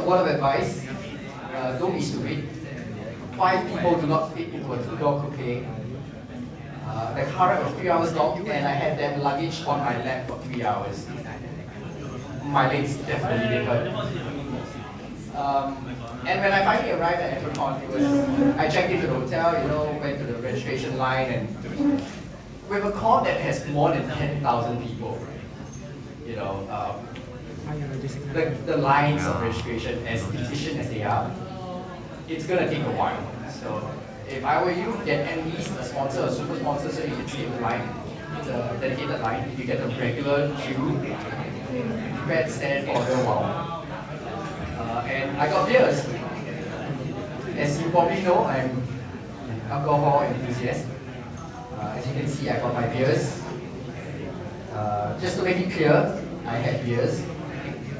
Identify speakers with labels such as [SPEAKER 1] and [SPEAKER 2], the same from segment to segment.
[SPEAKER 1] word of advice, don't be stupid. 5 people do not fit into a 2-door coupe. The car ride was 3 hours long, and I had that luggage on my lap for 3 hours. My legs definitely did hurt. And when I finally arrived at Epicon, I checked into the hotel, went to the registration line, and with a con that has more than 10,000 people, the lines of registration, as efficient as they are, it's gonna take a while. So if I were you, get at least a sponsor, a super sponsor, so you can stay in the line. It's a dedicated line. If you get a regular queue, prepare to stand for a little while. And I got beers. As you probably know, I'm an alcohol enthusiast. As you can see, I got my beers. Just to make it clear, I had beers.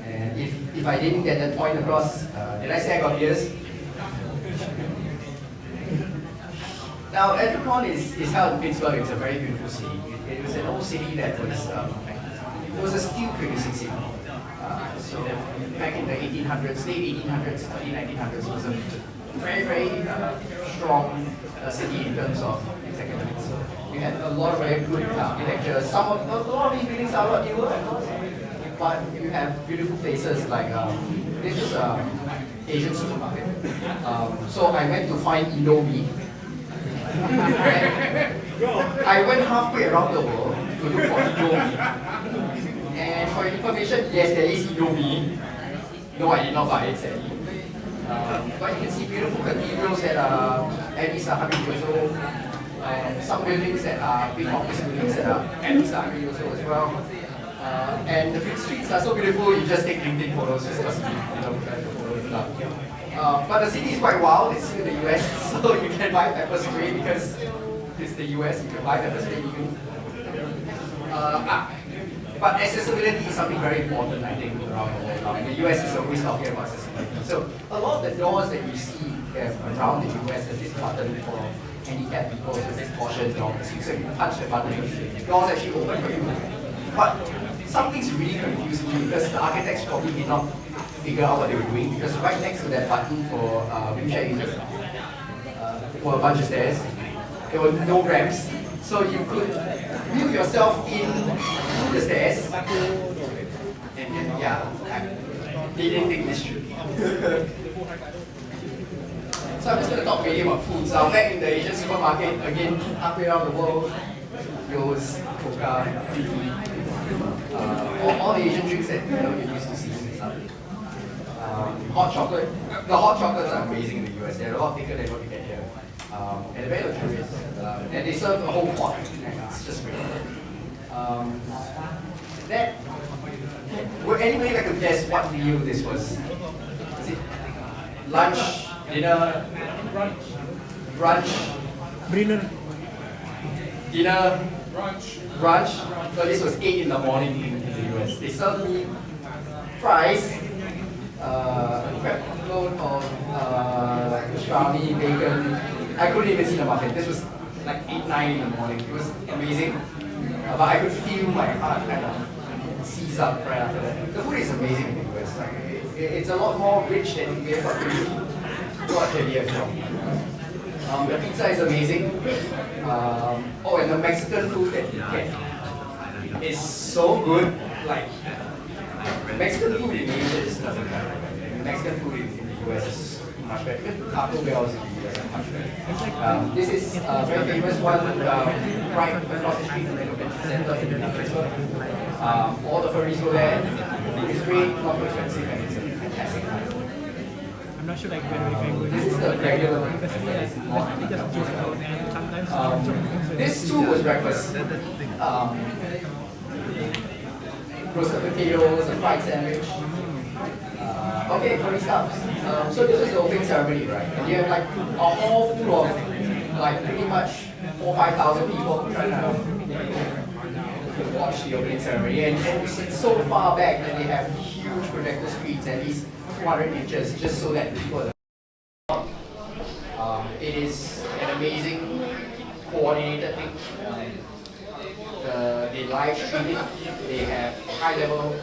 [SPEAKER 1] And if I didn't get that point across, did I say I got beers? Now, Epicon is held in Pittsburgh. It's a very beautiful city. It was an old city that was a steel producing city. So back in the 1800s, late 1800s, early 1900s, it was a very, very strong city in terms of its economics. So we had a lot of very good architecture. A lot of these buildings are a lot newer, of course, but you have beautiful places like this is Asian supermarket. So I went to find Indomie. I went halfway around the world to look for Indomie. And for your information, yes, there is Indomie. No, I did not buy it, sadly. But you can see beautiful cathedrals that are at least 100 years old. Some buildings that are big office buildings that are at least 100 years old as well. And the streets are so beautiful, you just take LinkedIn photos just because but the city is quite wild. It's in the US, so you can buy pepper spray because it's the US. You can buy pepper spray. But accessibility is something very important, I think, around the world. The US is always talking about accessibility. So a lot of the doors that you see around the US, there's this button for handicapped people, so this caution door. So you punch the button, the doors actually open for you. But something's really confusing me because the architects probably did not figure out what they were doing, because right next to that button for wheelchair users, for a bunch of stairs, there were no ramps, so you could wheel yourself in through the stairs. And yeah, they didn't think this through. So I'm just going to talk really about food. So back in the Asian supermarket, again, halfway around the world, Yo's, Coca, Furry, all the Asian drinks that you're used to seeing and stuff. Hot chocolate. The hot chocolates are amazing in the US. They're a lot thicker than what you get here. And they're very luxurious. And they serve a whole pot. It's just great. Would anybody like to guess what meal this was? Is it lunch, dinner, brunch, dinner, brunch? So this was 8 in the morning in the US. They served me fries, crab load of pastrami, bacon. I couldn't even see the muffin. This was like 8, 9 in the morning. It was amazing. But I could feel my heart kind of seize up right after that. The food is amazing in the US. Like, it's a lot more rich than we have got used to. A lot heavier as well. The pizza is amazing. And the Mexican food that you get is so good. Like, Mexican food in Asia just doesn't matter. Mexican food in the US is much better. Even Taco Bells in the US are much better. This is a very famous one right across the street from the convention center in Pittsburgh. All the furries go there. The food is great, not too expensive, and it's a fantastic time.
[SPEAKER 2] I'm not sure like when
[SPEAKER 1] This is the regular one. This too was breakfast. Roasted potatoes, a fried sandwich. Okay, furry stuff. So this is the opening ceremony, right? And you have like a hall full of like pretty much 4,000 or 5,000 people trying to watch the opening ceremony. And we sit so far back that they have huge projector screens, at least 200 inches, just so that people. It is an amazing coordinated thing. They live stream it. They have high level,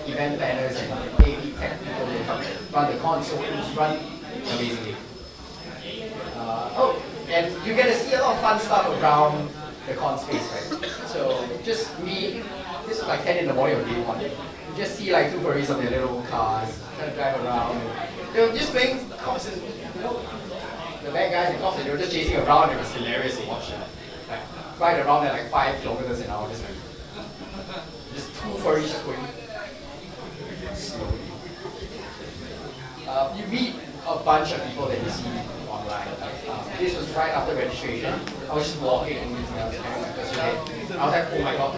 [SPEAKER 1] event planners and AV tech people who come run the con, so it's run amazingly. And you get to see a lot of fun stuff around the con space, right? So just me, this was like 10 in the morning on day one. You just see like two furries on their little cars, trying to drive around. They were just playing cops and, the bad guys and cops, and they were just chasing around. It was hilarious to watch them. Like, ride around at like 5 kilometers an hour, just two furries just going slowly. You meet a bunch of people that you see online. This was right after registration. I was just walking and I was having my first day. I was like, oh my god,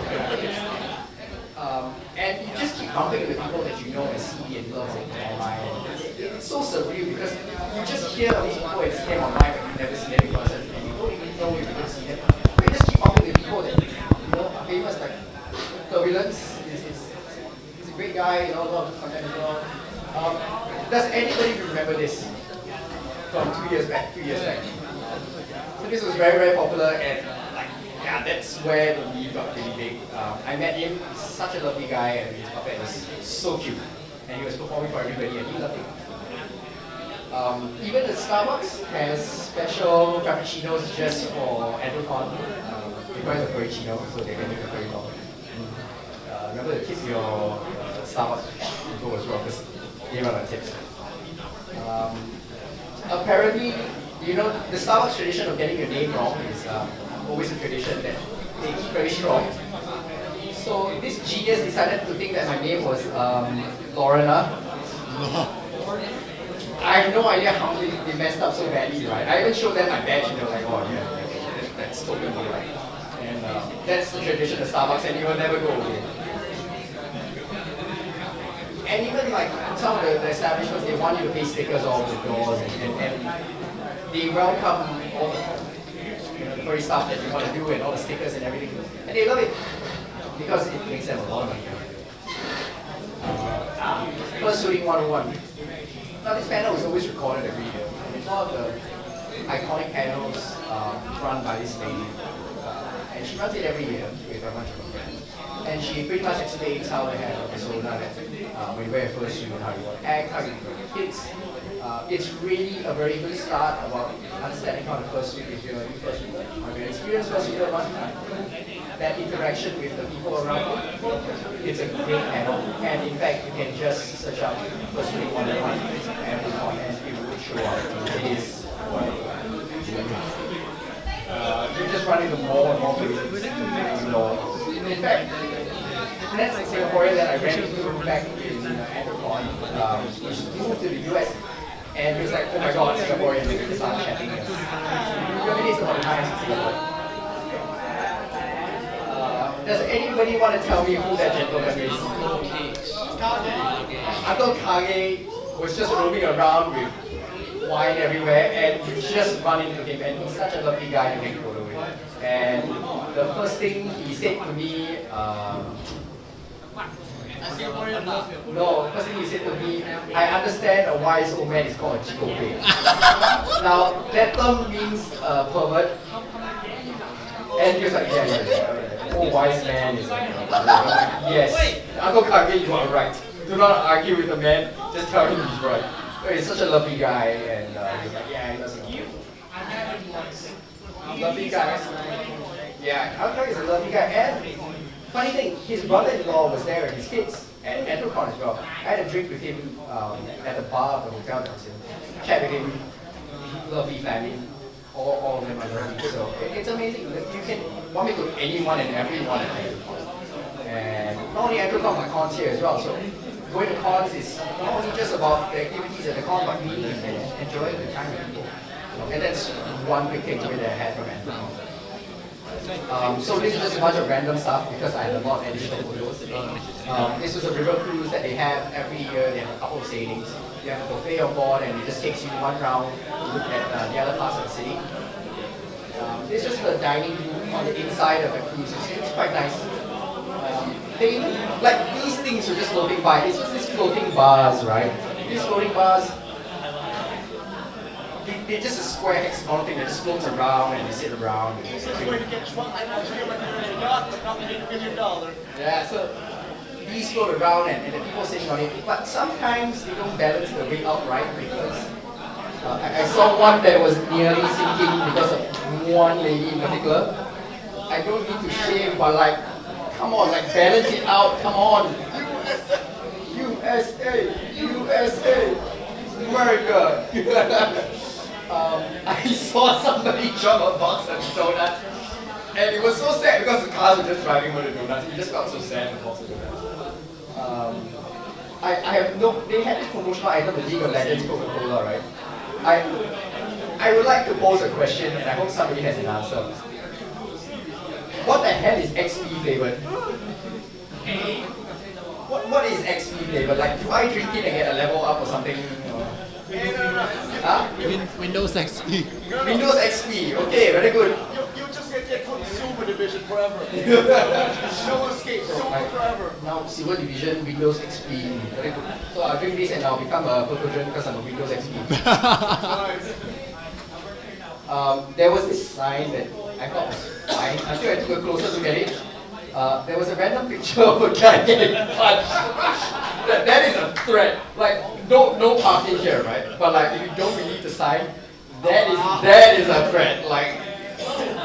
[SPEAKER 1] and you just keep bumping into people that you know and see and love online. It's so surreal because you just hear these people and see them online, but you've never seen them in person, and you don't even know if you're going to see them. But you just keep bumping into people that are famous, like Turbulence. He's a great guy, a lot of content as well. Does anybody remember this from 2 years back? 2 years back. So this was very, very popular, and that's where the meme got really big. I met him, he's such a lovely guy, and his puppet was so cute. And he was performing for everybody, and he loved it. Even the Starbucks has special frappuccinos just for AndroCon. Requires a Furryccino, so they can make a furry dog. Remember to tip your Starbucks people as well, because they run on tips. Apparently, the Starbucks tradition of getting your name wrong is always a tradition that they keep very strong. So this genius decided to think that my name was Lorena. I have no idea how they messed up so badly, right? I even showed them my badge and they were like, oh yeah, that's totally right. And that's the tradition of Starbucks, and it will never go away. And even like some of the establishments, they want you to pay stickers all over the doors, and they welcome all the furry stuff that you want to do and all the stickers and everything. And they love it because it makes them a lot of money. First Shooting 101. Now this panel is always recorded every year. It's one of the iconic panels run by this lady. And she runs it every year with a bunch of her friends. And she pretty much explains how they have a persona that when you wear a fursuit, how you want to act, how you do your kids. It's really a very good start about understanding how the fursuit if you're a new fursuiter or you're an experienced fursuiter one time. That interaction with the people around you, it's a great panel. And in fact, you can just search up Fursuiting 101 and it will show up. It is wonderful. You just run into more and more places. In fact, that's a Singaporean that I ran into back in AndroCon. He moved to the US and he was like, oh my god, Singaporean, we can start chatting. You reminisce about the times in Singapore. Does anybody want to tell me who that gentleman is? Uncle Kage was just roaming around with wine everywhere, and you just run into him, and he's such a lovely guy to take a photo with. And the first thing he said to me, first thing he said to me, I understand a wise old man is called a chicope. Now, that term means pervert. And he was like, yeah. Oh, wise man is like, yes. Uncle Kage, you are right. Do not argue with the man, just tell him he's right. He's such a lovely guy, and he's like, yeah, he doesn't know. Lovely guy. Yeah, Uncle Kage is a lovely guy. And funny thing, his brother-in-law was there and his kids at AndroCon as well. I had a drink with him at the bar of the hotel that I was in. Chat with him, lovely family. All of them are lovely. So it's amazing. You can bump into anyone and everyone at AndroCon. And not only AndroCon, but cons here as well. So going to cons is not only just about the activities at the con, but meeting and enjoying the time with people. And that's one big takeaway that I had from AndroCon. So this is just a bunch of random stuff because I had a lot of additional photos. This is a river cruise that they have every year. They have a couple of sailings. You have a buffet on board, and it just takes you one round to look at the other parts of the city. This is the dining room on the inside of the cruise. It's quite nice. These things are just floating by. It's just these floating bars, right? These floating bars, they're just a square hexagonal thing that just floats around and you sit around. And
[SPEAKER 3] Easiest way to get drunk, I know, is feel like you're in a yacht, but not $8 billion.
[SPEAKER 1] yeah, so these float around and the people sitting on it, but sometimes they don't balance the weight out right because I saw one that was nearly sinking because of one lady in particular. I don't need to shame, but like, come on, like balance it out, come on. USA, America. I saw somebody drop a box of donuts, and it was so sad because the cars were just driving over the donuts. It just felt so sad in the box of donuts. I have no. They had this promotional item, the League of Legends Coca-Cola, right? I would like to pose a question, and I hope somebody has an answer. What the hell is XP flavored? What is XP flavored? Like, do I drink it and get a level up or something? Huh?
[SPEAKER 3] Windows XP.
[SPEAKER 1] Windows XP. Okay, very good.
[SPEAKER 4] You just get put in Silver Division forever. No escape. Silver forever.
[SPEAKER 1] Now Silver Division, Windows XP. Very good. So I'll drink this and I'll become a purple because I'm a Windows XP. There was this sign that I thought was fine until I took a closer look at it. There was a random picture of a guy getting punched. That is a threat. Like, no parking here, right? But like, if you don't believe the sign, that is a threat. Like,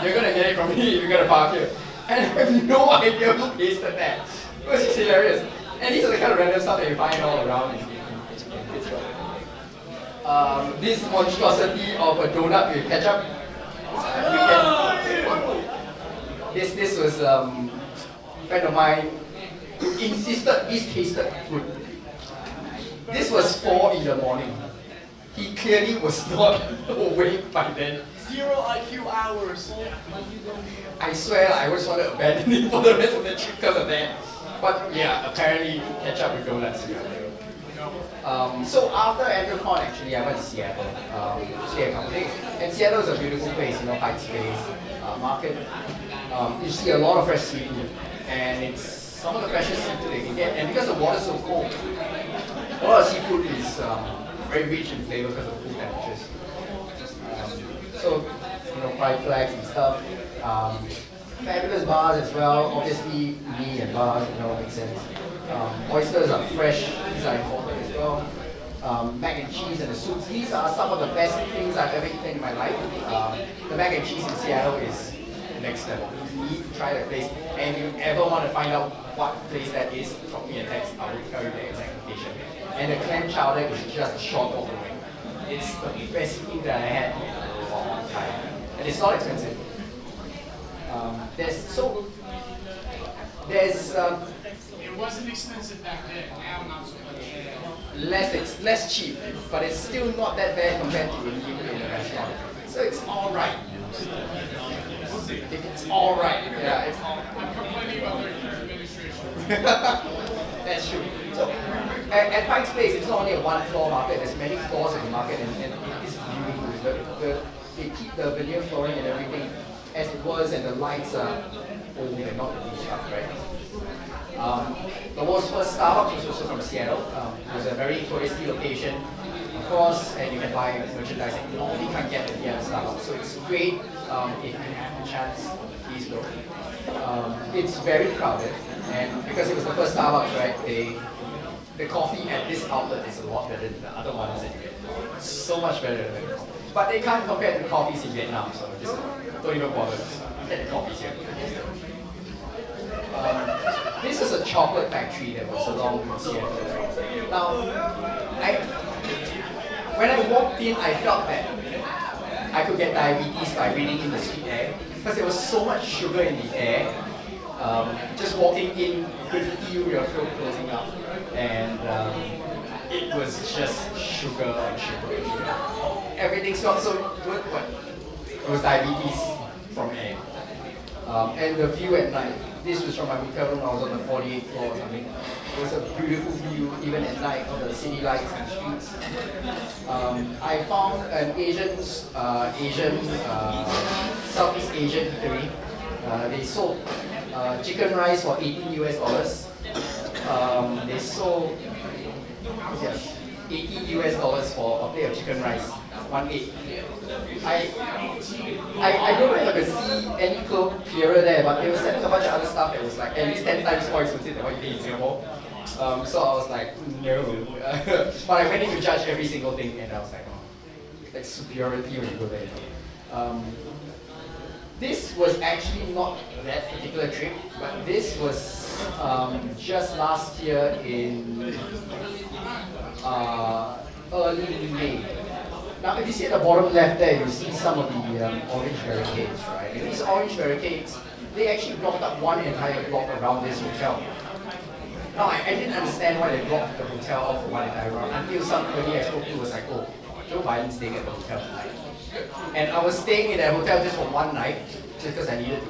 [SPEAKER 1] you're gonna get it from me if you're gonna park here. And I have no idea who pasted that. It was just hilarious. And these are the kind of random stuff that you find all around in Pittsburgh. This monstrosity of a donut with ketchup. This was a friend of mine who insisted this tasted good. This was 4 in the morning. He clearly was not awake by then.
[SPEAKER 4] 0 IQ hours.
[SPEAKER 1] I swear I just wanted to abandon it for the rest of the trip because of that. But yeah, apparently catch up with donuts. So after AndroCon, actually, I went to Seattle to stay a couple days. And Seattle is a beautiful place, Heights Place, market. You see a lot of fresh seafood, and it's some of the freshest seafood they can get. And because the water's so cold, a lot of seafood is very rich in flavor because of the cool temperatures. So, fried flags and stuff. Fabulous bars as well. Obviously, meat and bars, makes sense. Oysters are fresh. These are important as well. Mac and cheese and the soups. These are some of the best things I've ever eaten in my life. The mac and cheese in Seattle is next level. You need to try that place. And if you ever want to find out what place that is, drop me a text. I will tell you the exact location. And the clam chowder is just a short walk away. It's the best food that I had in a long time. And it's not expensive.
[SPEAKER 5] It wasn't expensive back then, now not so much.
[SPEAKER 1] It's less cheap, but it's still not that bad compared to when you eat in a restaurant. So it's alright. If it's alright, yeah, it's alright.
[SPEAKER 5] I'm complaining about their administration.
[SPEAKER 1] That's true. So at Pike's Place, it's not only a one-floor market, there's many floors in the market, and it's beautiful. They keep the veneer flooring and everything as it was, and the lights are old and not the new stuff, right? The world's first Starbucks was also from Seattle. It was a very touristy location, of course, and you can buy merchandise that you only can't get at the other Starbucks. So it's great if you have the chance, please go. It's very crowded, and because it was the first Starbucks, right, the coffee at this outlet is a lot better than the other ones that you get. So much better than the coffee. But they can't compare to coffees in Vietnam, so just don't even bother. Get the coffees here. This is a chocolate factory that was along Seattle. Now, when I walked in, I felt that I could get diabetes by breathing in the sweet air because there was so much sugar in the air. Just walking in, you could feel your throat closing up, and it was just sugar and sugar and sugar. Everything smelled so good, but it was diabetes from air. And the view at night. This was from my hotel room. I was on the 48th floor or something. It was a beautiful view, even at night, of the city lights and streets. I found an Southeast Asian eatery. They sold chicken rice for $18 US. They sold $18 US for a plate of chicken rice. 1.8. I don't know if I could see any curve clearer there, but they were selling a bunch of other stuff that was like at least 10 times more expensive than what you pay in Singapore. So I was like, no. But I went in to judge every single thing, and I was like, oh, like superiority when you go there. This was actually not that particular trip, but this was just last year in early May. Now, if you see at the bottom left there, you see some of the orange barricades, right? And these orange barricades, they actually blocked up one entire block around this hotel. Now, I didn't understand why they blocked the hotel off for one entire round until somebody I spoke to was like, oh, Joe Biden's staying at the hotel tonight. And I was staying in that hotel just for one night, just because I needed to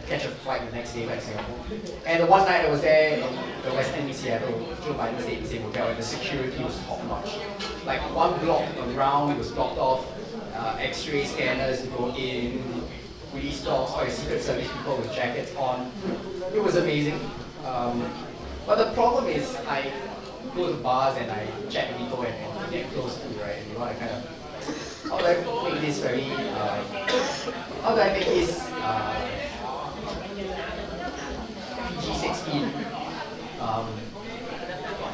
[SPEAKER 1] catch a flight the next day back to Singapore. And the one night I was there in the West End in Seattle, Joe Biden stayed in the same hotel, and the security was top notch. Like one block around was blocked off, X-ray scanners to go in, police dogs, or Secret Service people with jackets on. It was amazing. But the problem is, I go to bars and I chat with people and get close to, right? And you want to kind of, how do I make this very, how do I make this PG-16?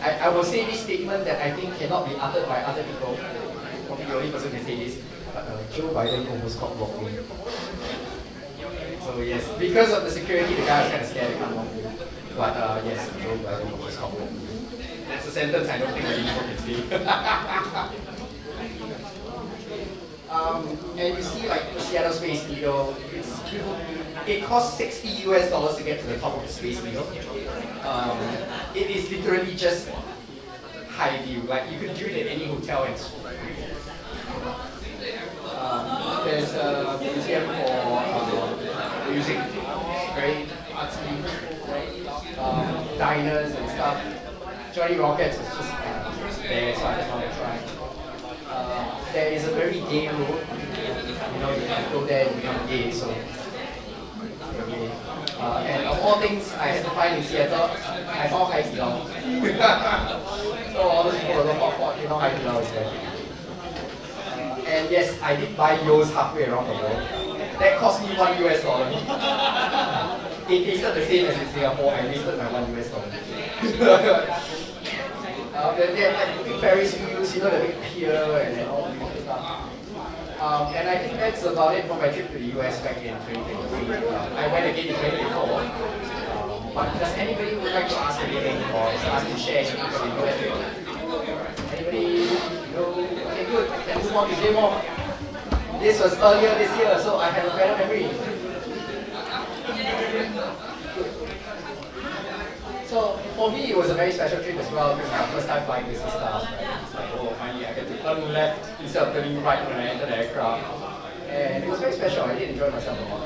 [SPEAKER 1] I will say this statement that I think cannot be uttered by other people. Probably the only person who can say this, but Joe Biden almost got blocked in. So yes, because of the security, the guy was kind of scared to come on. But yes, Joe Biden almost got blocked in. That's a sentence I don't think many people can say. And you see like the Seattle Space Needle, it costs $60 US to get to the top of the Space Needle. It is literally just high view, like you could do it at any hotel and there's a museum for music, very artsy, diners and stuff. Johnny Rockets is just there, so I just want to try. There is a very gay road, you know, you can go there and become gay, so okay. And of all things I had to find in Seattle, I found Hai Di Lao. So all those people don't talk, you know Hai Di Lao is there. And yes, I did buy Yo's halfway around the world. That cost me $1 US. It tasted the same as in Singapore, I wasted my $1 US. They had like big Ferris wheels, you know, the big pier and all the stuff. And I think that's about it for my trip to the US back in 2023. I went again in 2024. But does anybody would like to ask anything or ask me to share anything from the US trip? Anybody? No? Okay, good. Can move on to game off. This was earlier this year, so I have a better memory. So for me, it was a very special trip as well because my first time flying business class. Right? It's like, oh, finally I get to turn left instead of turning right when I enter the aircraft. And it was very special. I did enjoy myself a lot.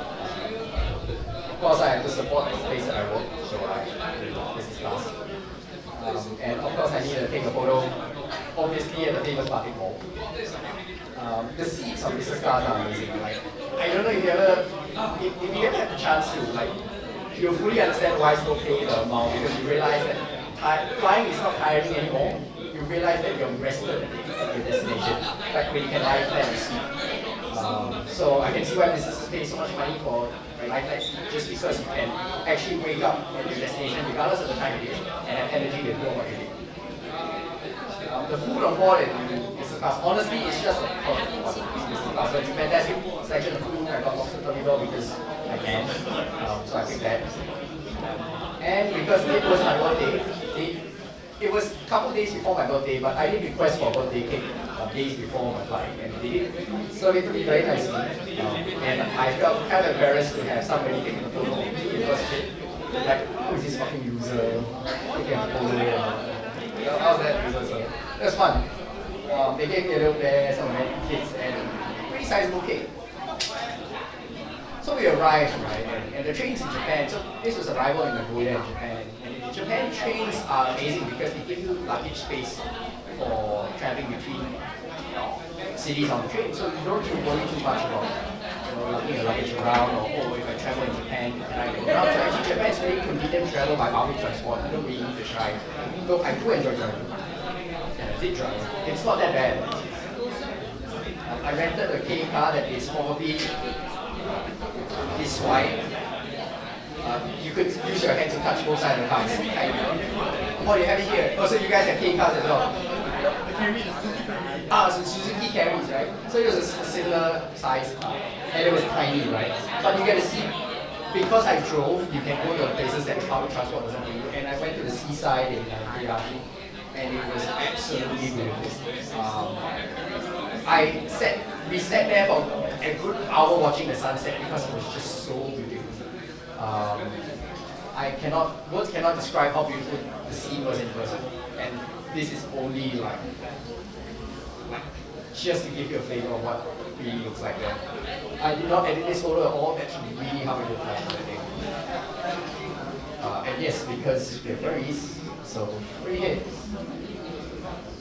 [SPEAKER 1] Of course, I had to support the place that I work, so I did business class. And of course, I needed to take a photo, obviously at the famous Batik Mall. The seats on business class are amazing. Like, I don't know if you ever have the chance to, like, you'll fully understand why people pay the amount because you realize that flying is not tiring anymore. You realize that you're rested at your destination, like when you can lie flat and sleep. So I can see why businesses pay so much money for lie flat sleep, just because you can actually wake up at your destination regardless of the time it is and have energy to do what you do. The food on board in business class, honestly, it's just a perk on business class. So it's a fantastic selection of food. I got lobster terminal because I can, so I picked that. And because it was my birthday, it was a couple days before my birthday, but I did request for a birthday cake days before my flight, and they did serve it to me very nicely. And I felt kind of embarrassed to have somebody taking a photo of me in the first trip. Like, who is this fucking user taking a photo? How's that user? So it was fun. They gave me a little bear, some many kids, and pretty sizable cake. So we arrived, right, and the trains in Japan, so this was arrival in Nagoya in Japan, and in Japan trains are amazing because they give you luggage space for traveling between cities on the train, so you don't need to worry too much about lugging your luggage around or if I travel in Japan, can I go around? So actually Japan is very convenient travel by public transport, you don't really need to drive. Though I do enjoy driving, and I did drive. It's not that bad. I rented a K car that is probably this wide. You could use your hand to touch both sides of the car. Oh, you have it here. Oh, so you guys have K cars as well. So Suzuki carries, right? So it was a similar size car, and it was tiny, right? But you get to see, because I drove, you can go to places that public transport doesn't do. And I went to the seaside in Irashi, and it was absolutely beautiful. We sat there for a good hour watching the sunset because it was just so beautiful. Words cannot describe how beautiful the scene was in person. And this is only like just to give you a flavor of what it really looks like there. I did not edit this photo at all, that's really how it looked like on the day. And yes, because we're furries, so free heads.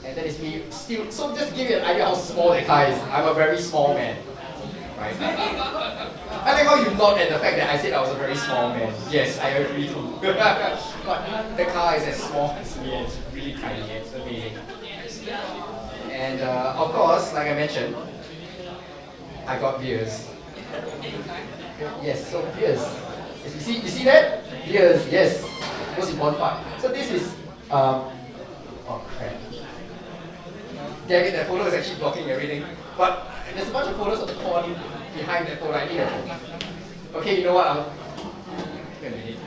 [SPEAKER 1] And that is me still, so just to give you an idea how small the car is, I'm a very small man. Right? I like how you nod at the fact that I said I was a very small man. Yes, I agree too. But the car is as small as me and it's really tiny, it's amazing. And of course, like I mentioned, I got beers. Yes, so beers. You see that? Beers, yes. Most important part. So this is, oh crap. Damn it, that photo is actually blocking everything. But there's a bunch of photos of the pond behind that photo. I need a phone. Okay, you know what? Wait a minute.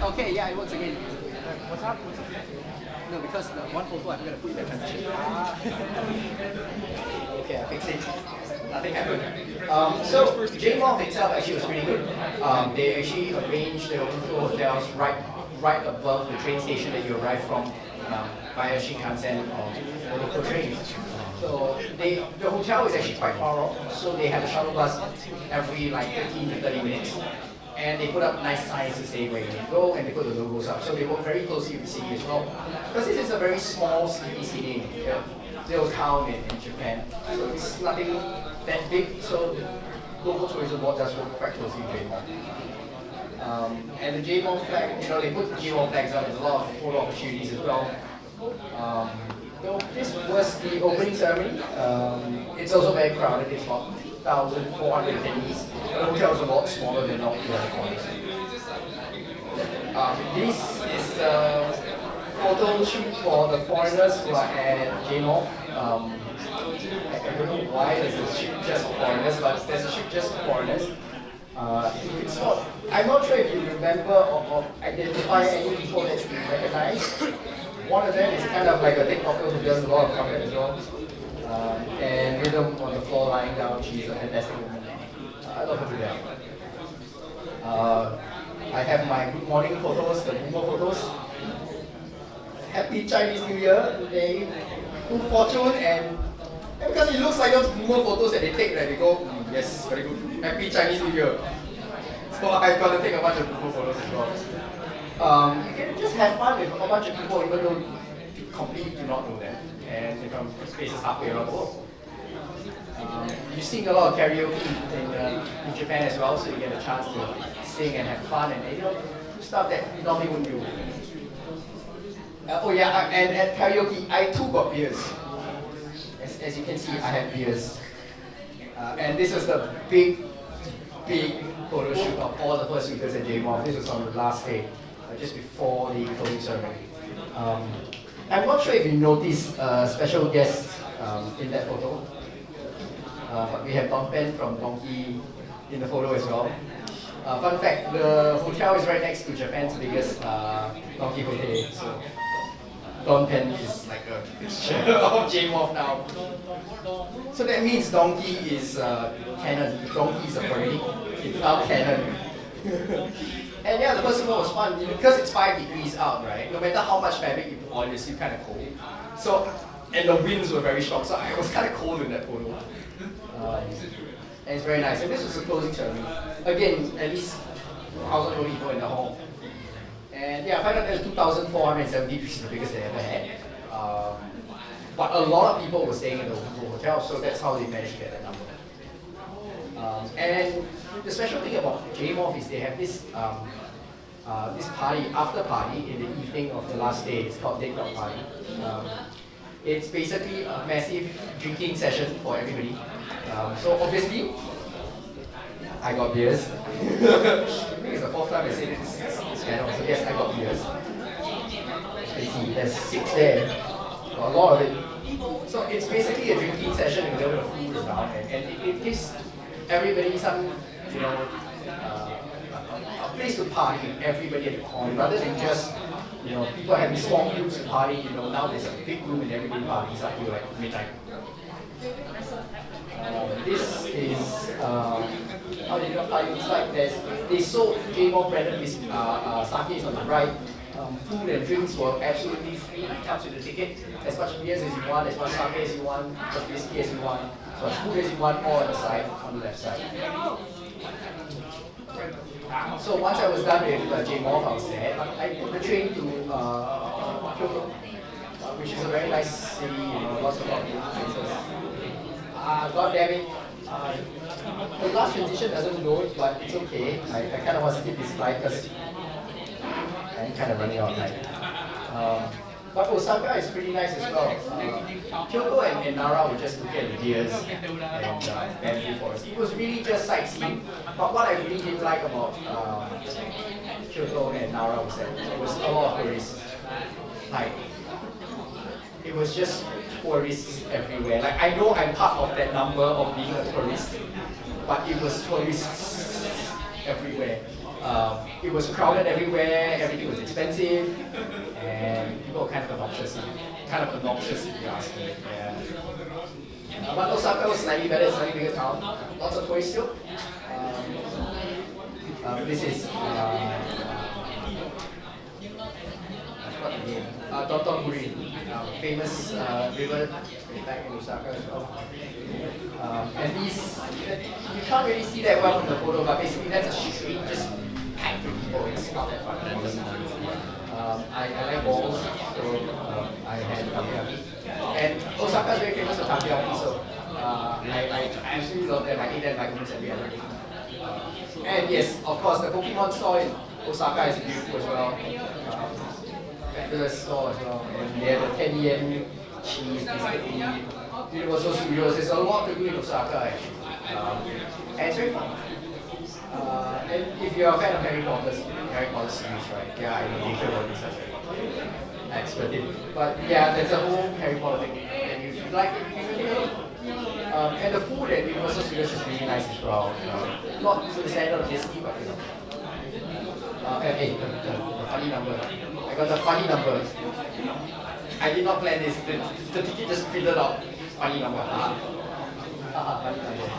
[SPEAKER 1] Okay, yeah, it works again.
[SPEAKER 2] What's up?
[SPEAKER 1] No, because the one photo I'm going to put in the transition. Okay, I fixed it. Nothing happened. So, JMOF itself actually was pretty good. They actually arranged the overflow hotels right above the train station that you arrive from via Shinkansen or local train. So the hotel is actually quite far off. So they have a shuttle bus every like 15 to 30 minutes. And they put up nice signs to say where you need to go, and they put the logos up. So they work very closely with the city as well. Because this is a very small sleepy city, little town in Japan. So it's nothing that big. So local tourism board does work quite closely with JMOF. And the JMOF flag, they put JMOF flags up. There's a lot of photo opportunities as well. So this was the opening ceremony. It's also very crowded. It's about 1,400 attendees. The hotel is a lot smaller than all the other corners. This is the photo shoot for the foreigners who are at JMOF. I don't know why there's a shoot just for foreigners, but there's a shoot just for foreigners. I'm not sure if you remember or identify any people that you recognize. One of them is kind of like a TikToker who does a lot of content as well. And Rhythm on the floor lying down, she's a fantastic woman. I love her to death. I have my good morning photos, the boomer photos. Happy Chinese New Year, good fortune, and because it looks like those boomer photos that they take, right? They go, yes, very good. Happy Chinese New Year. So I've got to take a bunch of boomer photos as well. You can just have fun with a bunch of people even though you completely do not know them. And from spaces halfway around the world. You sing a lot of karaoke in Japan as well, so you get a chance to sing and have fun and stuff that you normally wouldn't do. And at karaoke, I too got beers. As you can see, I have beers. And this was the big photo shoot of all the first speakers at JMOF. This was on the last day, just before the closing ceremony. I'm not sure if you noticed special guests in that photo, but we have Don Pen from Donkey in the photo as well. Fun fact, the hotel is right next to Japan's biggest Donkey Hotel, so Don Pen is like a picture of JMOF now. So that means Donkey is canon. Donkey is a furry. It's now canon. And yeah, the first one was fun because it's 5 degrees out, right? No matter how much fabric you put on, you're still kind of cold. So, and the winds were very strong, so I was kind of cold in that photo. And it's very nice. And this was the closing ceremony. Again, at least 1,000 people in the hall. And yeah, Fandom is 2,470, which is the biggest they ever had. But a lot of people were staying in the hotel, so that's how they managed to get that number. And the special thing about JMOF is they have this this party, after party, in the evening of the last day. It's called Dead Dog Party. It's basically a massive drinking session for everybody. So obviously, I got beers. I think it's the fourth time I say this channel, so yes, I got beers. You can see there's 6 there, a lot of it. So it's basically a drinking session with a little bit of food around, and it gives everybody some, you know, a place to party with everybody at the corner, rather than just, you know, people having small groups to party. You know, now there's a big room and everybody parties up to like midnight. This is how they don't party. It's like they sold JMOF branded sakes on the right. Food and drinks were absolutely free. It comes with the ticket. As much beers as you want, as much sake as you want, as much whiskey as you want, as much food as you want, all on the side, on the left side. So once I was done with JMOF, I was sad. I took the train to Kyoto, which is a very nice city, you know, lots of beautiful places. God damn it. The last transition doesn't load, but it's okay. I kind of want to skip this slide because I'm kind of running out of time. But Osaka is pretty nice as well. Kyoto and Nara were just looking at the deers and bamboo forest. It was really just sightseeing. But what I really didn't like about Kyoto and Nara was that it was a lot of tourists. Like, it was just tourists everywhere. Like, I know I'm part of that number of being a tourist, but it was tourists everywhere. It was crowded everywhere, everything was expensive, and people were kind of obnoxious if you ask me. Yeah. But Osaka was slightly better, slightly bigger town. Lots of tourists still. This is Dotonbori, famous river back in Osaka as well. And these, you can't really see that well from the photo, but basically that's a street just packed with people. It's not that fun. I like balls, so I had takoyaki. And Osaka is very famous for takoyaki, so I absolutely love them. I eat them like almost every other day. And yes, of course, the Pokemon store in Osaka is beautiful as well. Fabulous store as well. And they have the 10 yen cheese, basically. Universal Studios. There's a lot to do in Osaka actually. And it's very fun. And if you're a fan of Harry Potter series, right? Yeah, I know Nature will be such an expert. But yeah, there's a whole Harry Potter thing. And if you like it, you really like it. And the food at Universal Studios is really nice as well. Not to the standard of Disney, but you know. Hey, the funny number. I got the funny number. I did not plan this. The ticket just printed out. Funny number. Funny number.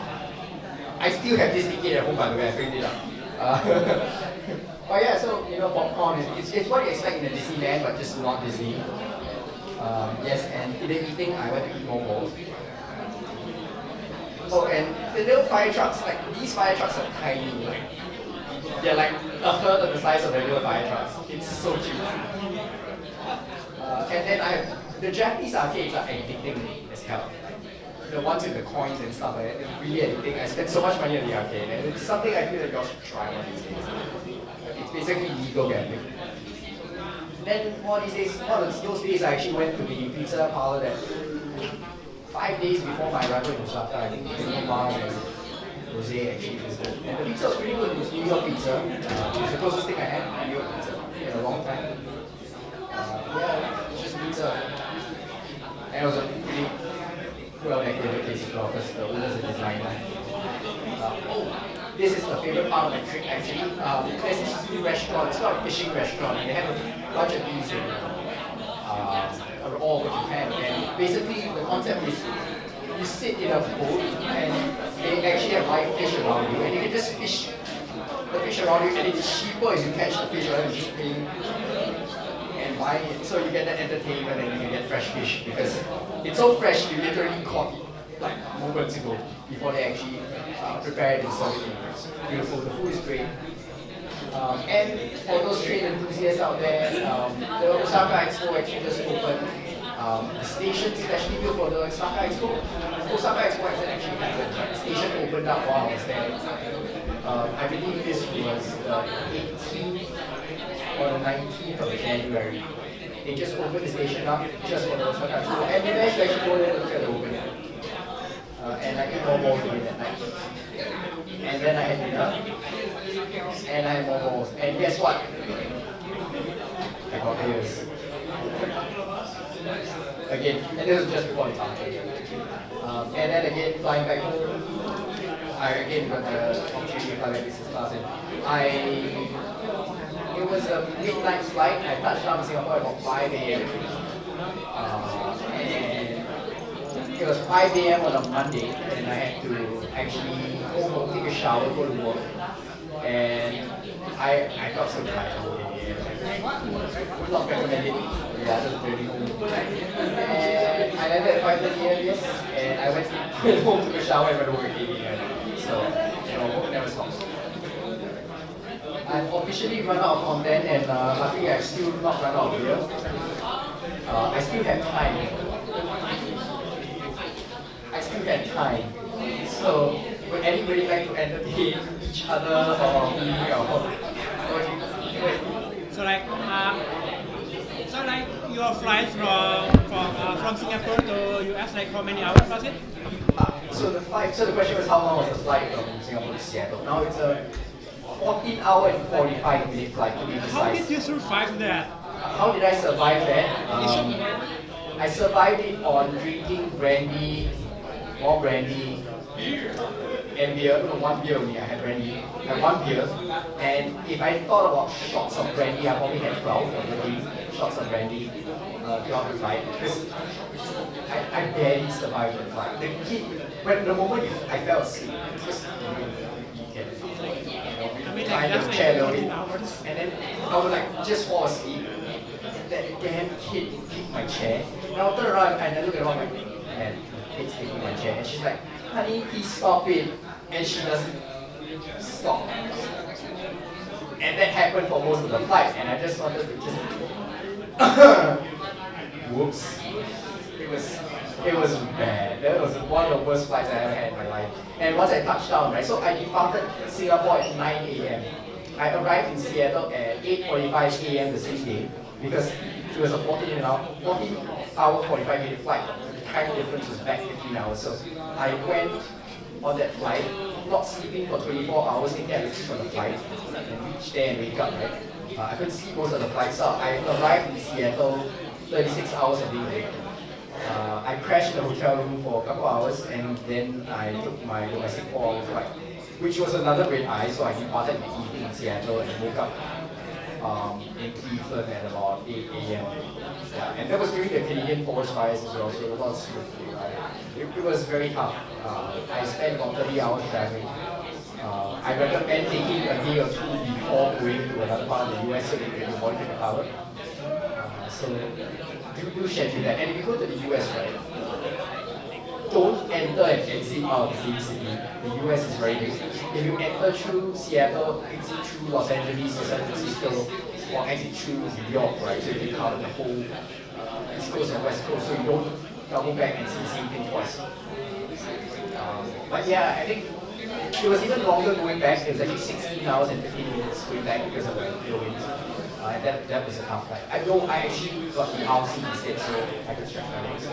[SPEAKER 1] I still have this ticket at home, by the way. I printed it out. But yeah, so you know, popcorn it's what you expect in a Disneyland, but just not Disney. Yes, and in the evening I went to eat more balls. Oh, and the little fire trucks, like these fire trucks are tiny, like they're like a third of the size of regular fire trucks. It's so cute. And then I have the Japanese arcades are addicting as hell. The ones with the coins and stuff like that, they're really addicting. I spent so much money at the arcade, and it's something I feel that y'all should try one of these days. It's basically legal gambling. Then one of those days I actually went to the pizza parlor that 5 days before my arrival in Osaka. I think Mom and Jose actually visited. And the pizza was pretty good. It was New York pizza. It's the closest thing I had to New York pizza in a long time. Yeah, it's just pizza. And it was a pretty well decorated place as well because the owner's a designer. This is the favorite part of my trip actually. There's this new restaurant, it's not a fishing restaurant, and they have a bunch of these in all over Japan. And basically the concept is you sit in a boat and they actually have live fish around you, and you can just fish the fish around you, and it's cheaper if you catch the fish rather than just paying and buying it. So you get that entertainment and you can get fresh fish because it's so fresh you literally caught it like moments ago before they actually prepare it and serve it. It's beautiful. The food is great. And for those train enthusiasts out there, the Osaka Expo actually just opened the station, especially built for the Osaka Expo. Osaka Expo hasn't actually happened, but the station opened up while I was there. I believe this was the 18th or the 19th of January. They just opened the station up just for the Osaka Expo, and we managed to actually go there to look at the opening. And I ate more balls again that night. And then I had dinner, and I had more balls. And guess what? I got ears. Again, and this was just before the departure. And then again, flying back home, I again got the opportunity to fly back business class. And it was a midnight flight. I touched down in Singapore at about 5 a.m. And it was 5 a.m. on a Monday, and I had to actually go home, take a shower, go to work. And I felt so tired the whole day. Would not recommend it. Yeah, just really home. And I landed at 5:30 a.m. yes, and I went home, took a shower, and went to work at 8 a.m. So, work never stops. I've officially run out of content, and luckily I've still not run out of beer. I still have time. I still have time. So, would anybody like to entertain each other or me or
[SPEAKER 2] So like your flight from Singapore to US, like how many hours was it?
[SPEAKER 1] So the question was how long was the flight from Singapore to Seattle? Now it's a 14-hour and 45-minute flight to be precise.
[SPEAKER 2] How did you survive that?
[SPEAKER 1] How did I survive that? I survived it on drinking brandy, more brandy, and beer. No, one beer only. I had brandy. I had one beer, and if I thought about shots of brandy, I probably had 12 or 13 shots of brandy throughout the flight. Because I barely survived the flight. When the moment I fell asleep, just you can find your chair a little bit, and then I would like just fall asleep. That damn kid kicked my chair, and I'll turn around and I look at her like, man, the kid's kicking my chair, and she's like, honey, please stop it. And she doesn't stop. And that happened for most of the flight, and I just wanted to just whoops. It was bad. That was one of the worst flights I ever had in my life. And once I touched down, right, so I departed Singapore at 9 a.m. I arrived in Seattle at 8:45 a.m. the same day because it was a 14-hour 45-minute flight. The time difference was back 15 hours. So I went on that flight, not sleeping for 24 hours, thinking I would sleep on the flight, and reach there and wake up, right? I couldn't sleep most of the flight, so I arrived in Seattle 36 hours of being late. I crashed in the hotel room for a couple hours, and then I took my domestic 4-hour flight, which was another red eye, so I departed in the evening in Seattle and woke up in Cleveland at about 8 a.m. Yeah, and that was during the Canadian forest fires as well, so it was it was very tough. I spent about 30 hours driving. I recommend taking a day or two before going to another part of the US so that you can avoid the power. So do schedule that. And if you go to the US, right, don't enter and exit out of the same city. The US is very big. If you enter through Seattle, exit through Los Angeles or San Francisco, or exit through New York, right? So you cover the whole East Coast and West Coast, so you don't double back and see the same thing twice. But yeah, I think it was even longer going back. It was actually 16 hours and 15 minutes going back because of the winds. And that was a tough flight. I actually got the RC instead, so I could stretch my legs.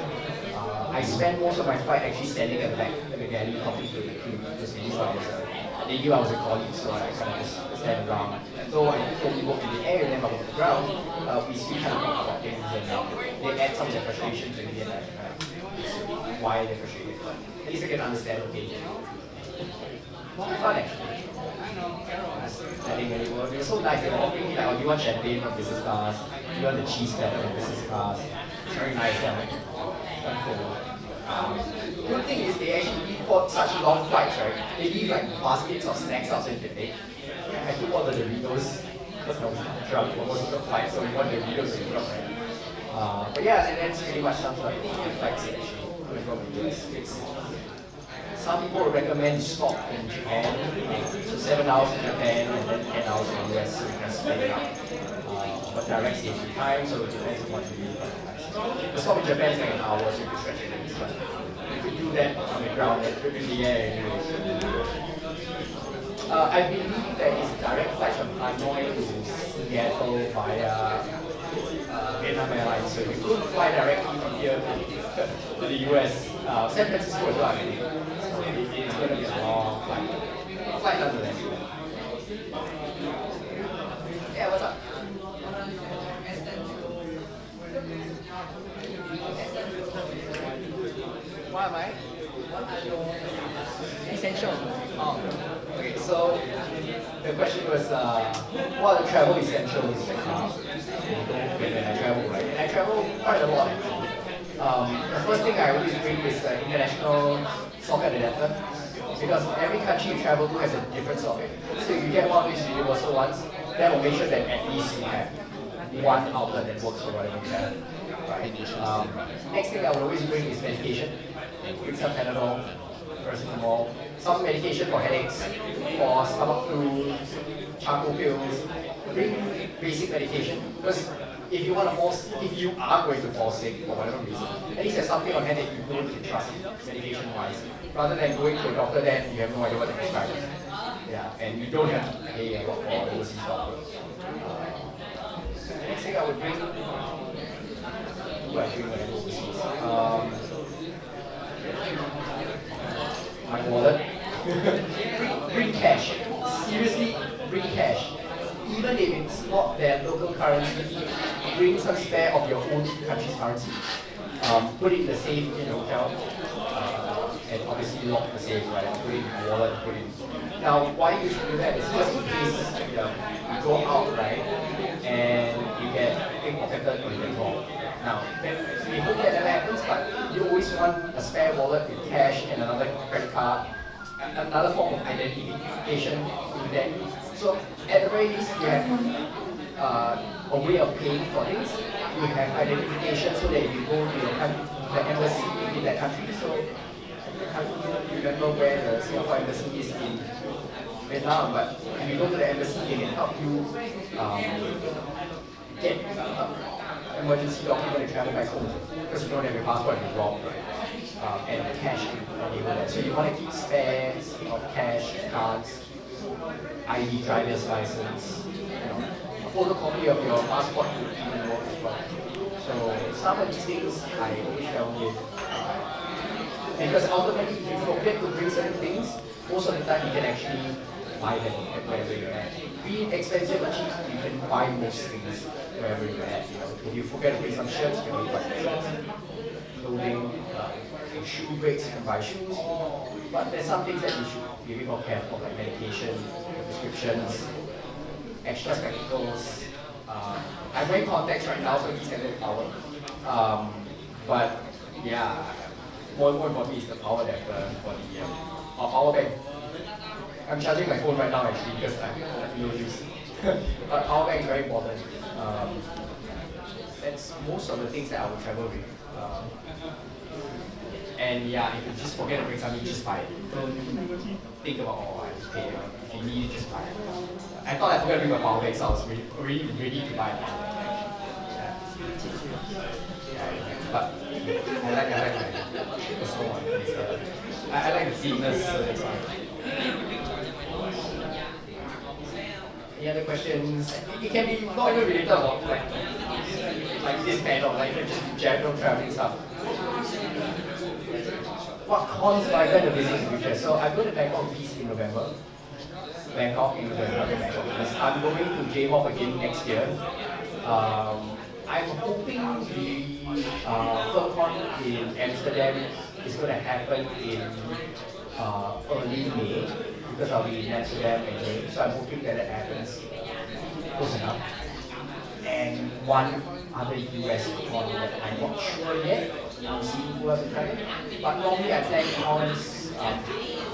[SPEAKER 1] I spent most of my flight actually standing at the back of the galley talking to the crew, just they knew I was a colleague, so I kind of just stand around. Though I only work in the air and then I work on the ground, we still kind of talk about things and they add some of their frustrations to me and I kind of why they're frustrated. At least I can understand what they do. It's fun actually. I think they were so nice. They were offering me like, oh, do you want champagne from business class? Do you want the cheese platter from business class? It's very nice. Good thing is they actually for such long flights, right? They leave like baskets of snacks outside the day. I took all the Doritos because I was drunk for most of the flight, so we want Doritos to drunk, right? But yeah, and that's pretty much something like the flights actually going from the US. It's some people would recommend stop in Japan, so 7 hours in Japan and then 10 hours in the US, so you can spend it out. But direct safety time, so it depends on what you do. The stop in Japan is like an hour, so you can stretch it in, but you could do that on the ground, in the air anyways. I believe there is direct flights from Hanoi to Seattle via Vietnam Airlines, so you could fly directly from here to the US. San Francisco as well, I think. So it's going to be a long flight. Flight nonetheless. Yeah, what's up? Why am I? Essential. Oh, okay, so the question was, what are the travel essentials that when I travel, right? And I travel quite a lot actually. The first thing I always bring is the international socket adapter, because every country you travel to has a different socket. So if you get one of these universal ones, that will make sure that at least you have one outlet that works for whatever you have. Right? Next thing I will always bring is medication. Bring some Fandom, paracetamol, some medication for headaches, for stomach flu, charcoal pills. Bring basic medication, because if you are going to fall sick for whatever reason, at least there's something on hand that you know you can trust medication-wise, rather than going to a doctor then you have no idea what to prescribe. Yeah, and you don't have to pay a lot for an overseas doctor. Next thing I would bring, what I bring when I go overseas. My wallet. bring cash. Seriously, bring cash. Even if it's not their local currency, bring some spare of your own country's currency. Put it in the safe in the hotel, and obviously lock the safe, right? Put it in the wallet, put it in. Now, why you should do that is just in case you go out, right, and you get pickpocketed or you get robbed. Now, we hope that never happens, but you always want a spare wallet with cash and another credit card, another form of identification in that. So at the very least, you have a way of paying for things. You have identification so that if you go to the embassy in that country, so I can't remember where the Singapore embassy is in Vietnam, but if you go to the embassy, they can help you get emergency document to travel back home, because you don't have your passport and you're robbed, right? And cash can enable that. So you want to keep spares of cash, cards, ID, driver's license, a photocopy of your passport would even work as well. So some of these things I always travel with, because ultimately if you forget to bring certain things, most of the time you can actually buy them at wherever you're at. Be it expensive or cheap, you can buy most things wherever you're at. If you forget to bring some shirts, you can buy shirts, clothing, shoe breaks, you can buy shoes. But there's some things that you should be a bit more careful, like medication, prescriptions, extra spectacles. I'm wearing contacts right now, so these can get power. But yeah, more importantly is the power adapter for the power bank. I'm charging my phone right now actually because I have no use. But power bank is very important. That's most of the things that I will travel with. And yeah, if you just forget to bring something, just buy it. Don't think about, oh, I have to pay. If you need it, just buy it. I thought I forgot to bring my power bank, so I was really ready to buy it. But I like my personal one. I like the thickness, so that's why. Any other questions? It can be not even related about like this panel, like just general traveling stuff. What cons do I plan to visit in the future? So I'm going to Bangkok East in November. Bangkok in November, Bangkok East. I'm going to J-Hop again next year. I'm hoping the FurCon in Amsterdam is going to happen in early May, because I'll be in Amsterdam in May. So I'm hoping that it happens close enough. And one other US con that I'm not sure yet. I'm seeing who have tried. But normally I plan cons,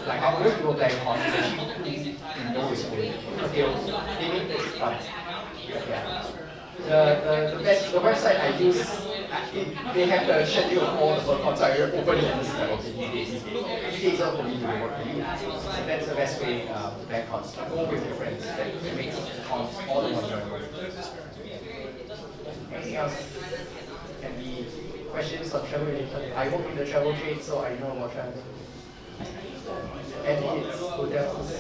[SPEAKER 1] like how most people plan cons, actually who know it's good. Because they make it fun. Yeah. The website I use, they have the schedule of all the FurCons, so I open it and just like, okay, these days are for me to work for you. So that's the best way to plan cons. Go with your friends. That makes cons all the more enjoyable. Anything else? Can be questions on travel related. I work in the travel trade, so I know about travel. Etiquettes, hotels.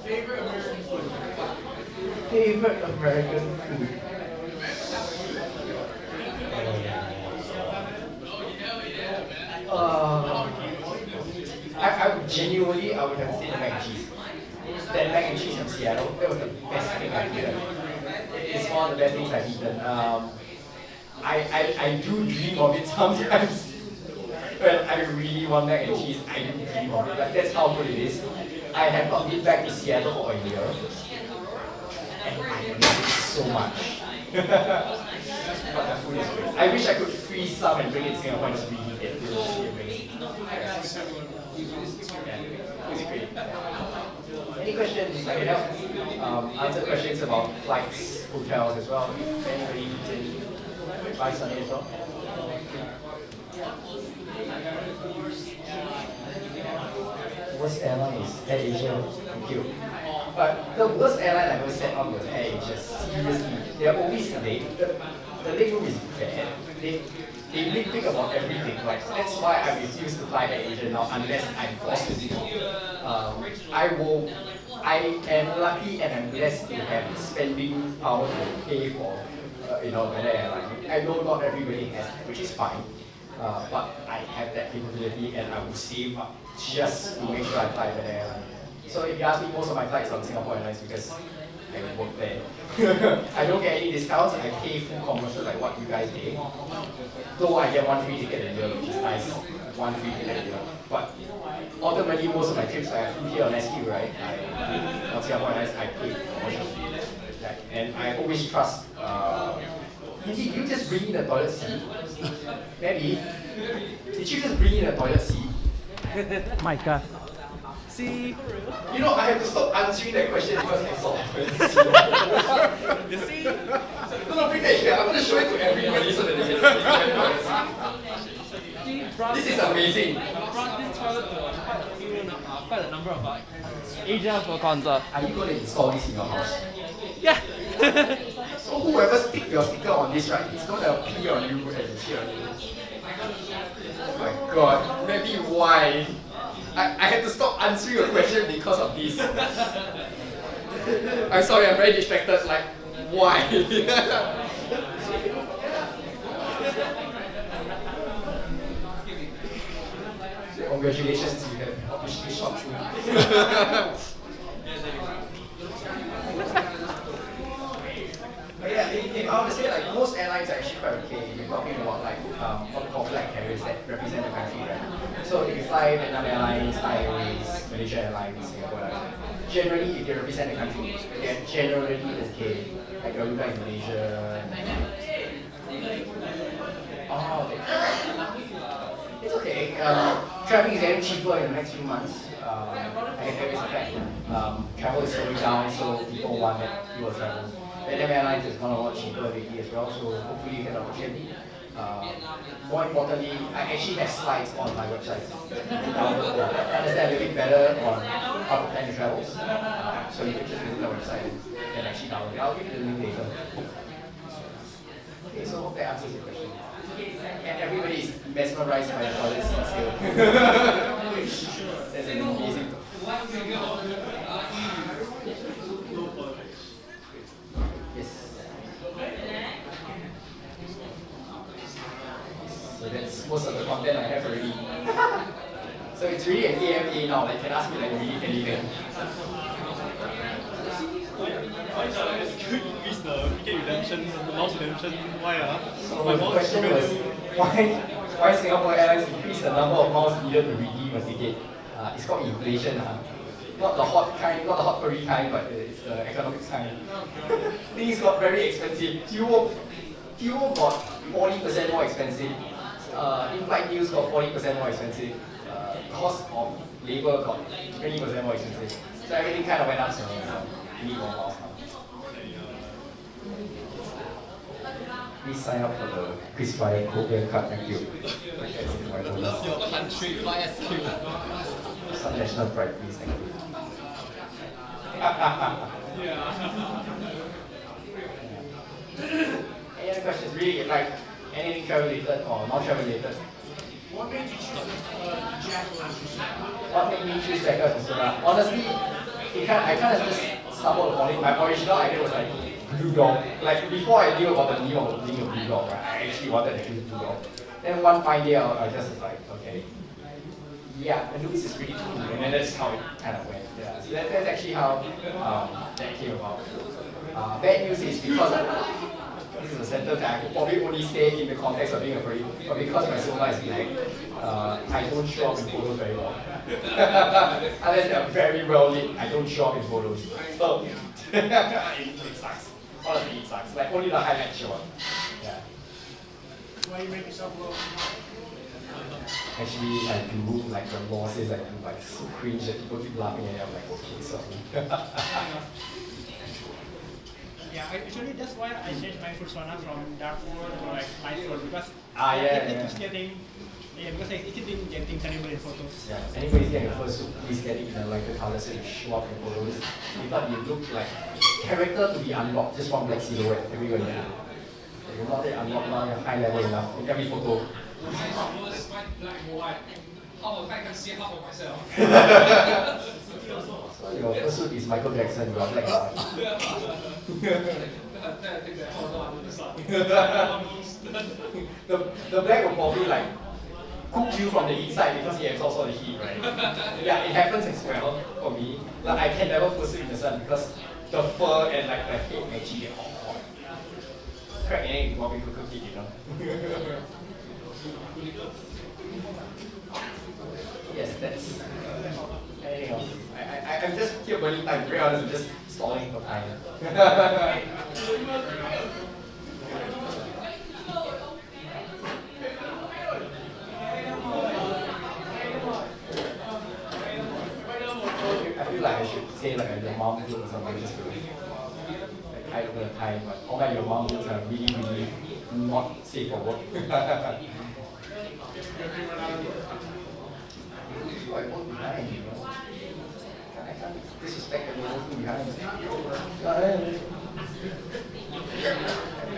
[SPEAKER 5] Favorite American food?
[SPEAKER 1] Favorite American food? I would genuinely, I would have to say the mac and cheese. That mac and cheese from Seattle, that was the best thing I've eaten. It's one of the best things I've eaten. I do dream of it sometimes. When I really want mac and cheese, I do dream of it. Like, that's how good it is. I have not been back to Seattle for a year. And I love it so much. But the food is great. I wish I could freeze some and bring it to Singapore and just reheat it. It would just be amazing. Yeah, it's great. Any questions? I can help answer questions about flights, hotels as well. If anybody needs any advice on it as well. Worst airline is AirAsia. Thank you. But the worst airline I've ever sat on was AirAsia. Seriously, they're always late. The leg room is bad. They nitpick about everything. Like, that's why I refuse to fly AirAsia now unless I'm forced to do. I am lucky and I'm blessed to have spending power to pay for better airline. I know not everybody has that, which is fine. But I have that capability and I will save up just to make sure I fly the airline. So if you ask me, most of my flights are on Singapore Airlines because I work there. I don't get any discounts, I pay full commercial like what you guys pay. Though I get one free ticket a year, which is nice. One free ticket a year. But ultimately, most of my trips I have here on SQ, right? On Singapore Airlines, I pay commercial. And I always trust. Did you just bring in a toilet seat? Maybe. Did you just bring in a toilet seat?
[SPEAKER 2] My God. See?
[SPEAKER 1] You know, I have to stop answering that question because I saw a toilet seat.
[SPEAKER 2] You see?
[SPEAKER 1] No, bring that here. I'm going to show it to everybody so that they can see. This is amazing.
[SPEAKER 2] I brought this toilet to quite a number of Asia FurCons.
[SPEAKER 1] Are you going to install this in your house?
[SPEAKER 2] Yeah.
[SPEAKER 1] So whoever stick your sticker on this, right, it's going to pee on you and shit on you. Oh my god, maybe why? I had to stop answering your question because of this. I'm sorry, I'm very distracted, like, why? Congratulations, you have officially shot through. But yeah, if I were to say, like, most airlines are actually quite okay. You're talking about like what we call flag carriers that represent the country, right? So if you fly Vietnam Airlines, Thai Airways, Malaysia Airlines, Singapore Airlines, generally if they represent the country, they're generally okay. Like Garuda in Malaysia. Oh, okay. It's okay. Traveling is getting cheaper in the next few months. I can tell you it's a fact. Travel is slowing down, so people want that fuel travel. Vietnam Airlines has gone a lot cheaper lately as well, so hopefully you get an opportunity. More importantly, I actually have slides on my website. Understand a little bit better on how to plan your travels. So you can just visit the website and actually download it. I'll give you the link later. Okay, so hope that answers your question. And everybody is mesmerized by the toilet seat still. That's an amazing thing. So that's most of the content I have already. So it's really an AMA now, like you can ask me like really anything.
[SPEAKER 2] Why should I increase the ticket redemption, the loss redemption? Why?
[SPEAKER 1] So the question was, why Singapore Airlines increase the number of miles needed to redeem a ticket? It's called inflation. Not the hot kind, not the hot furry kind, but it's the economics kind. Things got very expensive. Fuel got 40% more expensive. In-flight meals got 40% more expensive. Cost of labor got 20% more expensive. So everything kind of went up, so we need more miles now. please sign up for the KrisFlyer Korean card. Thank you.
[SPEAKER 3] Love your country, fire skill.
[SPEAKER 1] Some national pride, please. Thank you. Any other questions? Really, like anything travel related or not travel related?
[SPEAKER 5] What made you choose Jackal as your son?
[SPEAKER 1] What made me choose Jackal as a persona? Honestly, I kind of just stumbled upon it. My original idea was like blue dog. Like before I knew about the name of being a blue dog, right? I actually wanted to choose blue dog. Then one fine day, I just was like, okay, yeah, the looks is pretty cool, and then that's how it kind of went. Yeah, so that's actually how that came about. Bad news is because this is a sentence that I could probably only say in the context of being a furry, but because my soma is black, I don't show up in photos very well. Unless they're very well lit, I don't show up in photos. So it sucks. Honestly, it sucks. Like only the highlights show up. Yeah.
[SPEAKER 5] Why you make yourself look?
[SPEAKER 1] Actually, I do, like the law says I do, like so cringe that people keep laughing at it. I'm like, okay, sorry.
[SPEAKER 2] Yeah, actually that's why I changed my persona from dark fur to like light fur because it keeps getting because it keeps getting terrible in photos.
[SPEAKER 1] Yeah, anybody's getting a fursuit, please get it in a lighter color so you show up in photos. If not, you look like character to be unlocked, just one black silhouette everywhere you go. If you're not that unlocked now, you're high level enough in every photo.
[SPEAKER 6] Black and white. How about I can see half of myself?
[SPEAKER 1] So your fursuit is Michael Jackson, you are black and white. the black will probably like cook you from the inside because it absorbs all the heat, right? Yeah, it happens as well for me. Like I can never fursuit in the sun because the fur and like the head actually get hot. Crack an egg, you want me to cook it, you know? Yes, that's anything else. I'm just here burning time, to be honest, I'm just stalling for time. I feel like I should say like your mom food or something just to like hide over the time, but all my your mom foods are really, really not safe for work. I work behind, you know. I can't disrespect everyone working behind.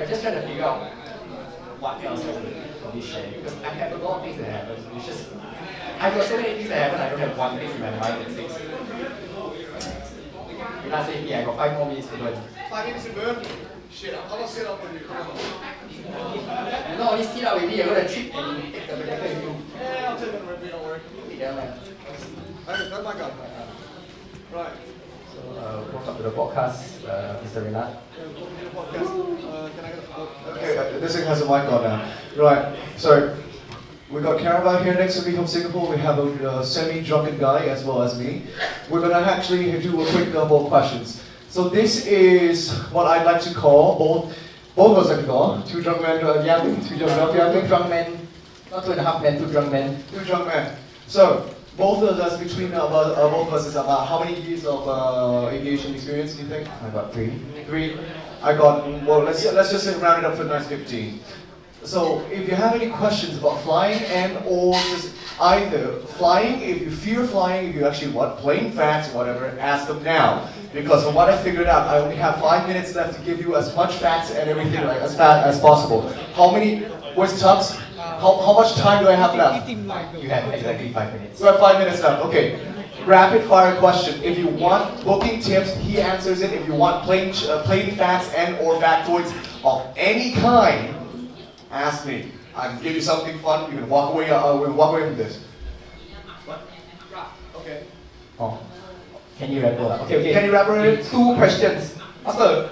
[SPEAKER 1] I'm just trying to figure out what else I could probably share because I have a lot of things that happen. It's just I've got so many things that happen. I don't have one thing in my mind that sticks. You can't say me. I got 5 more minutes to burn.
[SPEAKER 4] 5 minutes to burn? Shit, I'm gonna sit up with you.
[SPEAKER 1] You not only sit up with me, you're gonna trip and take the banana with you.
[SPEAKER 4] Yeah, I'll take it with me, don't worry.
[SPEAKER 1] Yeah, man.
[SPEAKER 4] Hey, that's my gun. Right.
[SPEAKER 1] So, welcome to the podcast, Mr. Renat.
[SPEAKER 4] Can I get a
[SPEAKER 7] Okay, this thing has a mic on now. Right, so we got Caravan here next to me from Singapore. We have a semi-drunken guy as well as me. We're gonna actually do a quick couple of questions. So this is what I'd like to call, both of us like to call, 2 drunk men yapping, 2 drunk men,
[SPEAKER 1] Not 2.5 men, 2 drunk men.
[SPEAKER 7] 2 drunk men. So both of us, between both of us, is about how many years of aviation experience do you think?
[SPEAKER 1] I got 3.
[SPEAKER 7] 3. I got, well, let's just round it up to a nice 15. So if you have any questions about flying and or just either flying, if you fear flying, if you actually want plane facts, whatever, ask them now. Because from what I figured out, I only have 5 minutes left to give you as much facts and everything like, as fast as possible. How many, where's Tubbs? How much time do I have left?
[SPEAKER 1] You have exactly 5 minutes.
[SPEAKER 7] So I have 5 minutes left, okay. Rapid fire question. If you want booking tips, he answers it. If you want plane facts and or factoids of any kind, ask me. I can give you something fun. You can walk away from this.
[SPEAKER 4] What? Okay.
[SPEAKER 1] Oh. Can you wrap it up? Okay.
[SPEAKER 7] Can you wrap it up?
[SPEAKER 1] 2 questions.
[SPEAKER 7] Master.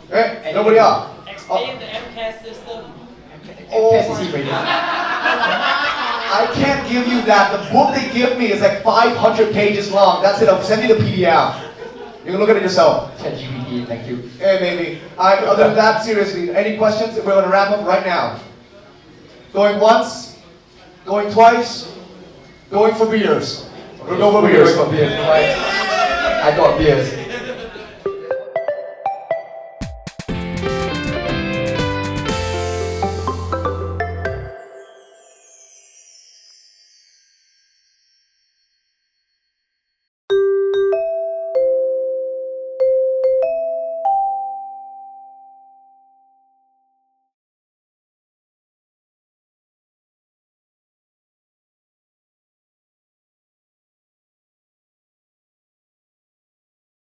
[SPEAKER 7] Hey, nobody up.
[SPEAKER 3] Explain the MCAS system.
[SPEAKER 7] I can't give you that. The book they give me is like 500 pages long. That's it. I'll send you the PDF. You can look at it yourself.
[SPEAKER 1] ChatGPT, thank you.
[SPEAKER 7] Hey, maybe. Other than that, seriously, any questions? We're going to wrap up right now. Going once, going twice, going for beers. We'll go for beers.
[SPEAKER 1] I got beers.